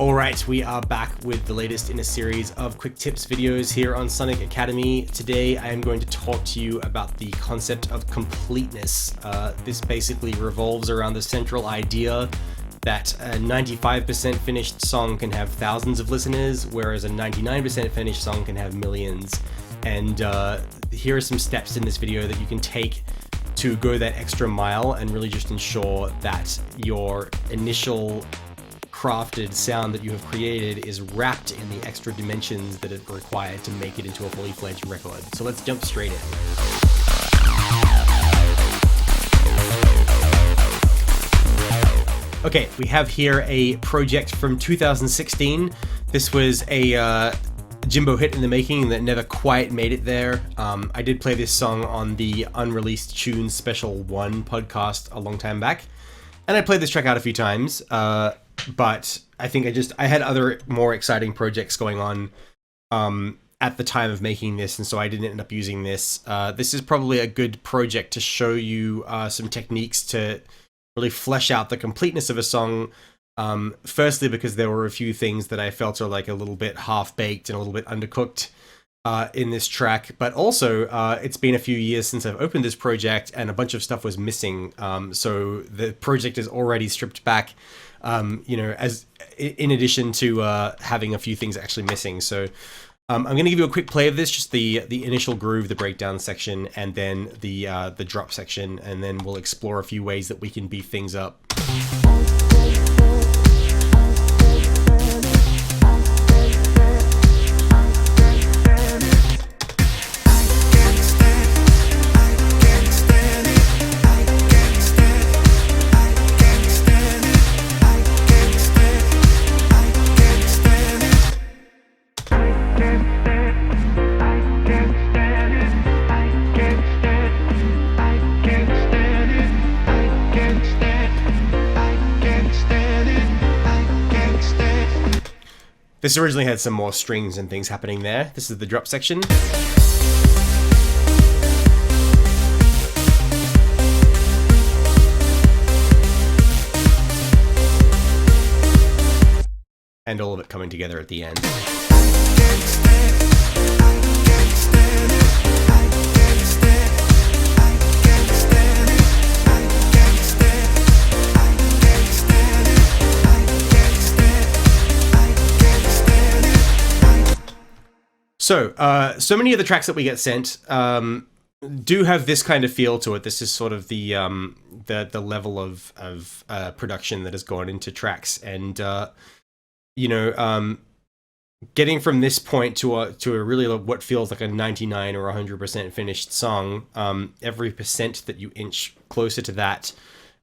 Alright, we are back with the latest in a series of quick tips videos here on Sonic Academy. Today I am going to talk to you about the concept of completeness. This basically revolves around the central idea that a 95% finished song can have thousands of listeners, whereas a 99% finished song can have millions. And here are some steps in this video that you can take to go that extra mile and really just ensure that your initial crafted sound that you have created is wrapped in the extra dimensions that are required to make it into a fully fledged record. So let's jump straight in. Okay, we have here a project from 2016. This was a Jimbo hit in the making that never quite made it there. I did play this song on the Unreleased Tunes Special 1 podcast a long time back, and I played this track out a few times. But I think I had other more exciting projects going on at the time of making this, and so I didn't end up using this. This is probably a good project to show you some techniques to really flesh out the completeness of a song. Firstly, because there were a few things that I felt are like a little bit half-baked and a little bit undercooked in this track, but also it's been a few years since I've opened this project and a bunch of stuff was missing. So the project is already stripped back. As in addition to having a few things actually missing. So I'm going to give you a quick play of this, just the initial groove, the breakdown section, and then the drop section, and then we'll explore a few ways that we can beef things up. This originally had some more strings and things happening there. This is the drop section. And all of it coming together at the end. So many of the tracks that we get sent do have this kind of feel to it. This is sort of the level of production that has gone into tracks, and getting from this point to a really what feels like a 99 or 100% finished song. Every percent that you inch closer to that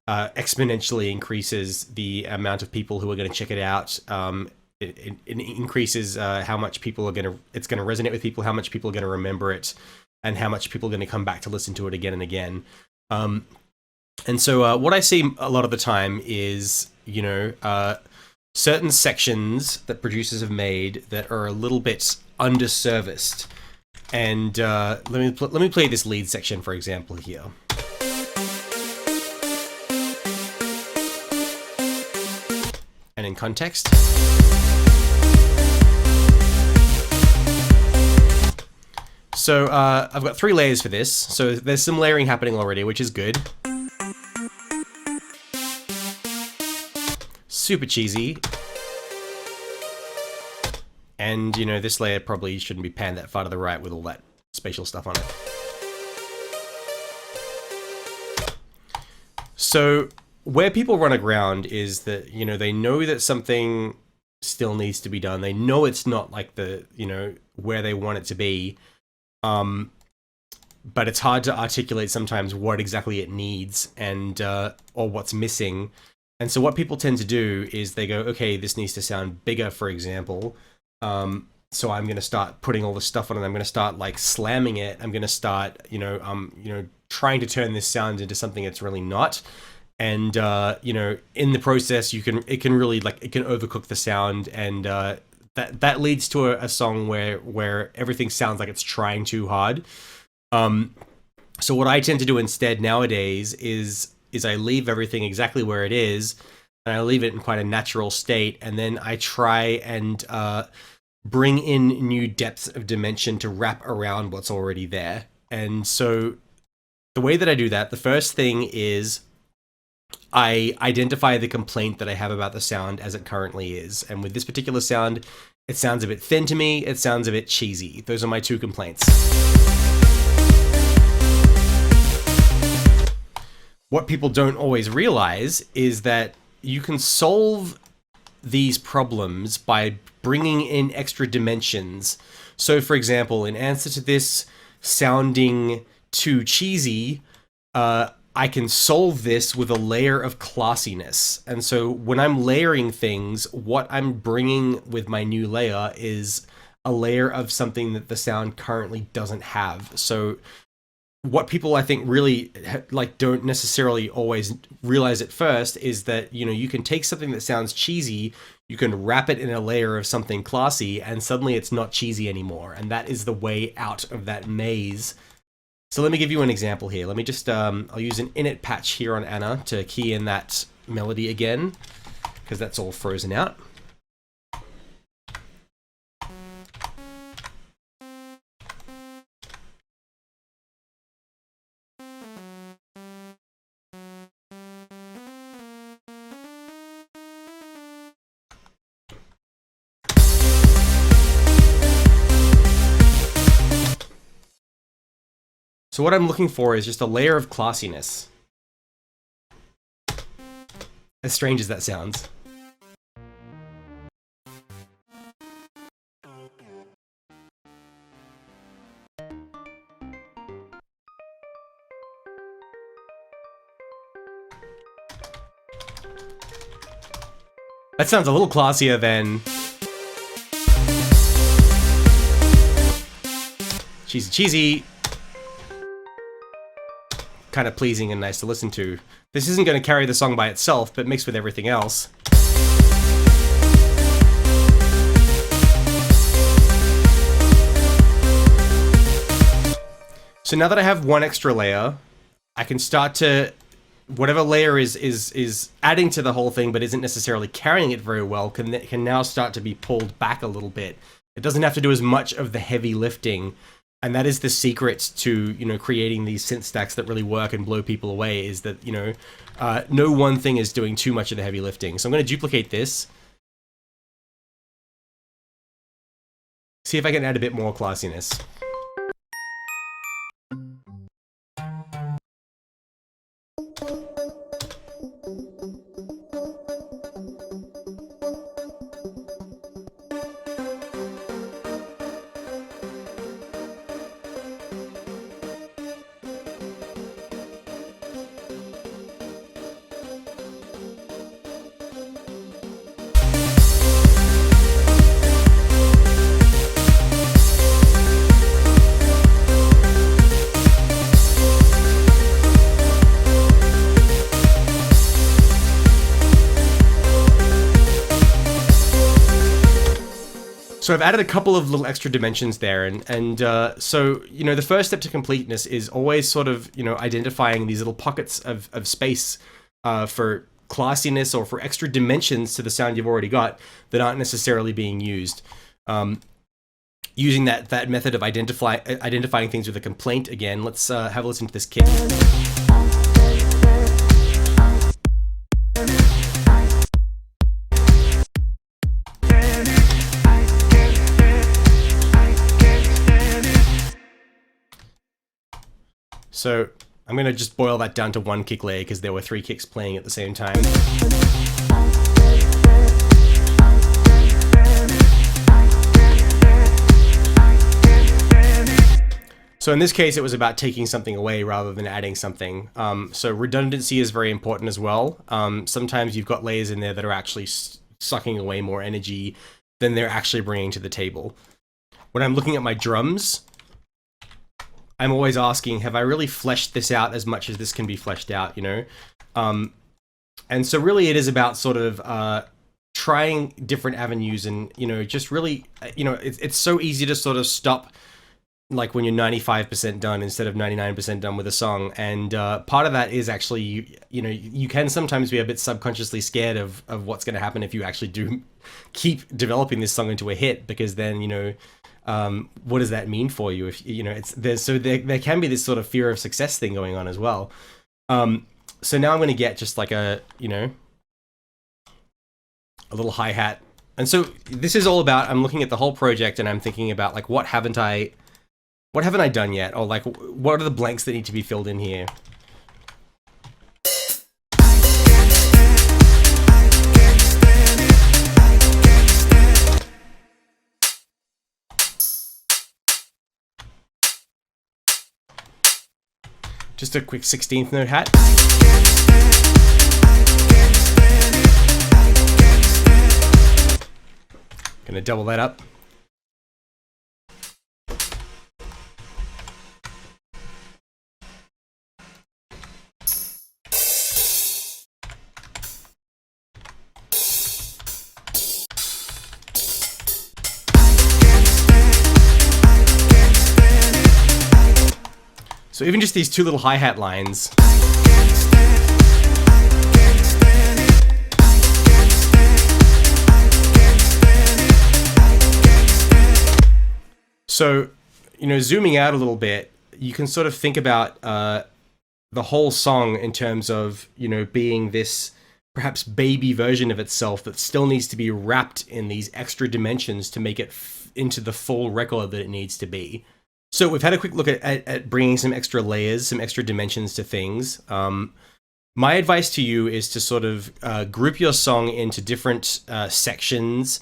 exponentially increases the amount of people who are going to check it out. It increases how much people are it's going to resonate with people, how much people are going to remember it, and how much people are going to come back to listen to it again and again. And so what I see a lot of the time is, certain sections that producers have made that are a little bit underserviced. And let me play this lead section, for example, here. And in context. So I've got 3 layers for this, so there's some layering happening already, which is good. Super cheesy. And, this layer probably shouldn't be panned that far to the right with all that spatial stuff on it. So where people run aground is that, they know that something still needs to be done. They know it's not like where they want it to be. But it's hard to articulate sometimes what exactly it needs and or what's missing. And so what people tend to do is they go, okay, this needs to sound bigger, for example. So I'm going to start putting all this stuff on, and I'm going to start like slamming it. I'm going to start, trying to turn this sound into something it's really not. And in the process, it can overcook the sound, and that leads to a song where everything sounds like it's trying too hard. So what I tend to do instead nowadays is I leave everything exactly where it is, and I leave it in quite a natural state, and then I try and bring in new depths of dimension to wrap around what's already there. And so the way that I do that, the first thing is I identify the complaint that I have about the sound as it currently is. And with this particular sound, it sounds a bit thin to me, it sounds a bit cheesy. Those are my two complaints. What people don't always realize is that you can solve these problems by bringing in extra dimensions. So for example, in answer to this sounding too cheesy, I can solve this with a layer of classiness. And so when I'm layering things, what I'm bringing with my new layer is a layer of something that the sound currently doesn't have. So what people I think really like don't necessarily always realize at first is that, you know, you can take something that sounds cheesy, you can wrap it in a layer of something classy, and suddenly it's not cheesy anymore. And that is the way out of that maze. So let me give you an example here. Let me just, I'll use an init patch here on Anna to key in that melody again, because that's all frozen out. So what I'm looking for is just a layer of classiness. As strange as that sounds. That sounds a little classier than cheesy. Kind of pleasing and nice to listen to. This isn't going to carry the song by itself, but mixed with everything else. So now that I have one extra layer, I can start to, whatever layer is adding to the whole thing but isn't necessarily carrying it very well, can now start to be pulled back a little bit. It doesn't have to do as much of the heavy lifting. And that is the secret to, you know, creating these synth stacks that really work and blow people away, is that, you know, no one thing is doing too much of the heavy lifting. So I'm going to duplicate this. See if I can add a bit more classiness. So I've added a couple of little extra dimensions there, and so, you know, the first step to completeness is always sort of, you know, identifying these little pockets of space for classiness or for extra dimensions to the sound you've already got that aren't necessarily being used. Using that method of identifying things with a complaint again, let's have a listen to this kick. So I'm going to just boil that down to one kick layer because there were 3 kicks playing at the same time. So in this case, it was about taking something away rather than adding something. So redundancy is very important as well. Sometimes you've got layers in there that are actually sucking away more energy than they're actually bringing to the table. When I'm looking at my drums, I'm always asking, have I really fleshed this out as much as this can be fleshed out, you know? And so really it is about sort of trying different avenues and, you know, just really, you know, it's so easy to sort of stop like when you're 95% done instead of 99% done with a song. And part of that is actually, you can sometimes be a bit subconsciously scared of what's going to happen if you actually do keep developing this song into a hit, because then, what does that mean for you? If, there can be this sort of fear of success thing going on as well. So now I'm going to get just like a little hi-hat. And so this is all about, I'm looking at the whole project and I'm thinking about like, what haven't I done yet? Or like, what are the blanks that need to be filled in here? Just a quick 16th note hat. Gonna double that up. So even just these two little hi-hat lines. So, zooming out a little bit, you can sort of think about the whole song in terms of, being this perhaps baby version of itself that still needs to be wrapped in these extra dimensions to make it into the full record that it needs to be. So we've had a quick look at bringing some extra layers, some extra dimensions to things. My advice to you is to sort of group your song into different sections,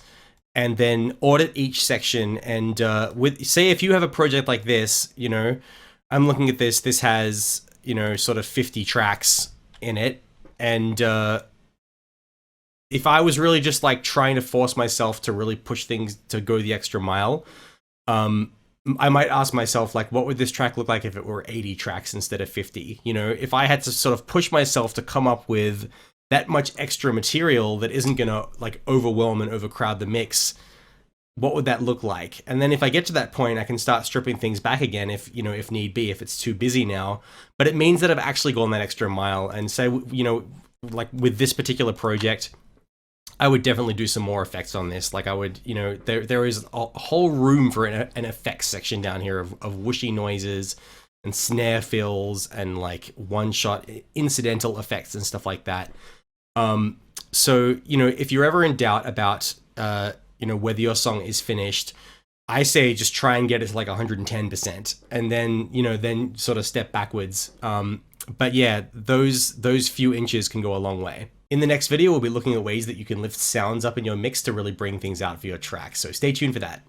and then audit each section. And say if you have a project like this, I'm looking at this. This has sort of 50 tracks in it, and if I was really just like trying to force myself to really push things to go the extra mile, I might ask myself, like, what would this track look like if it were 80 tracks instead of 50? If I had to sort of push myself to come up with that much extra material that isn't going to like overwhelm and overcrowd the mix, what would that look like? And then if I get to that point, I can start stripping things back again if need be, if it's too busy now. But it means that I've actually gone that extra mile, and say, like with this particular project, I would definitely do some more effects on this. Like I would, there is a whole room for an effects section down here of whooshy noises and snare fills and like one-shot incidental effects and stuff like that. So, if you're ever in doubt about, whether your song is finished, I say just try and get it to like 110%, and then, then sort of step backwards. But yeah, those few inches can go a long way. In the next video, we'll be looking at ways that you can lift sounds up in your mix to really bring things out for your track. So stay tuned for that.